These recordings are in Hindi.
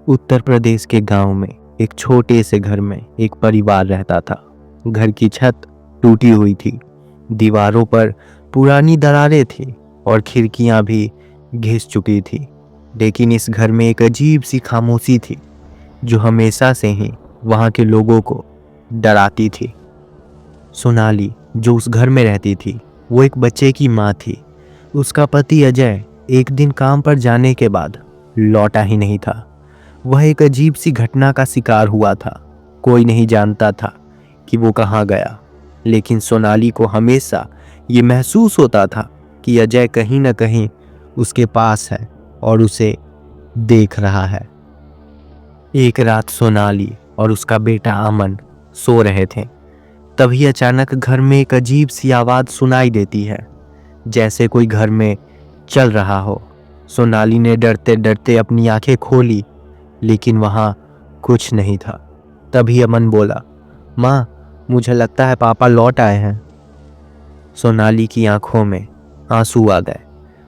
उत्तर प्रदेश के गांव में एक छोटे से घर में एक परिवार रहता था। घर की छत टूटी हुई थी, दीवारों पर पुरानी दरारें थी और खिड़कियां भी घिस चुकी थी। लेकिन इस घर में एक अजीब सी खामोशी थी जो हमेशा से ही वहां के लोगों को डराती थी। सोनाली जो उस घर में रहती थी वो एक बच्चे की माँ थी। उसका पति अजय एक दिन काम पर जाने के बाद लौटा ही नहीं था। वह एक अजीब सी घटना का शिकार हुआ था। कोई नहीं जानता था कि वो कहाँ गया, लेकिन सोनाली को हमेशा ये महसूस होता था कि अजय कहीं न कहीं उसके पास है और उसे देख रहा है। एक रात सोनाली और उसका बेटा अमन सो रहे थे। तभी अचानक घर में एक अजीब सी आवाज़ सुनाई देती है, जैसे कोई घर में चल रहा हो। सोनाली ने डरते डरते अपनी आंखें खोली, लेकिन वहां कुछ नहीं था। तभी अमन बोला, माँ, मुझे लगता है पापा लौट आए हैं। सोनाली की आंखों में आंसू आ गए।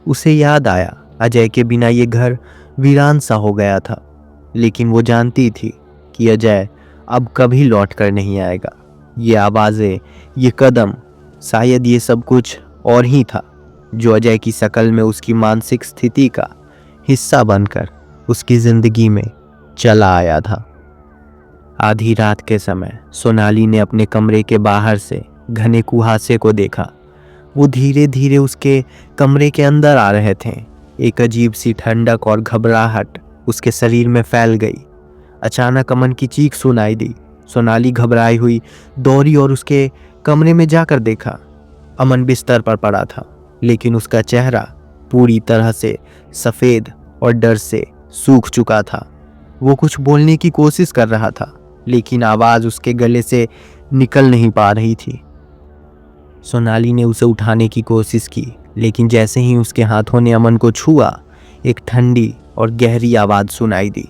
उसे याद आया अजय के बिना ये घर वीरान सा हो गया था। लेकिन वो जानती थी कि अजय अब कभी लौट कर नहीं आएगा। ये आवाज़ें, ये कदम, शायद ये सब कुछ और ही था जो अजय की शक्ल में उसकी मानसिक स्थिति का हिस्सा बनकर उसकी जिंदगी में चला आया था। आधी रात के समय सोनाली ने अपने कमरे के बाहर से घने कुहासे को देखा। वो धीरे धीरे उसके कमरे के अंदर आ रहे थे। एक अजीब सी ठंडक और घबराहट उसके शरीर में फैल गई। अचानक अमन की चीख सुनाई दी। सोनाली घबराई हुई दौड़ी और उसके कमरे में जाकर देखा। अमन बिस्तर पर पड़ा था, लेकिन उसका चेहरा पूरी तरह से सफ़ेद और डर से सूख चुका था। वो कुछ बोलने की कोशिश कर रहा था, लेकिन आवाज़ उसके गले से निकल नहीं पा रही थी। सोनाली ने उसे उठाने की कोशिश की, लेकिन जैसे ही उसके हाथों ने अमन को छुआ, एक ठंडी और गहरी आवाज़ सुनाई दी,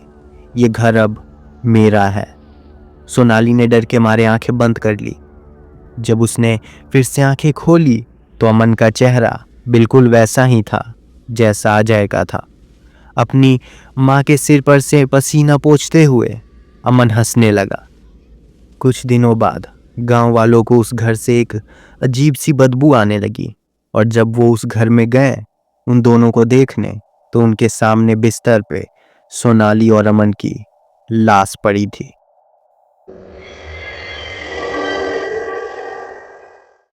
ये घर अब मेरा है। सोनाली ने डर के मारे आंखें बंद कर ली। जब उसने फिर से आंखें खोली तो अमन का चेहरा बिल्कुल वैसा ही था जैसा अजय का था। अपनी माँ के सिर पर से पसीना पोंछते हुए अमन हंसने लगा। कुछ दिनों बाद गांव वालों को उस घर से एक अजीब सी बदबू आने लगी, और जब वो उस घर में गए उन दोनों को देखने, तो उनके सामने बिस्तर पे सोनाली और अमन की लाश पड़ी थी।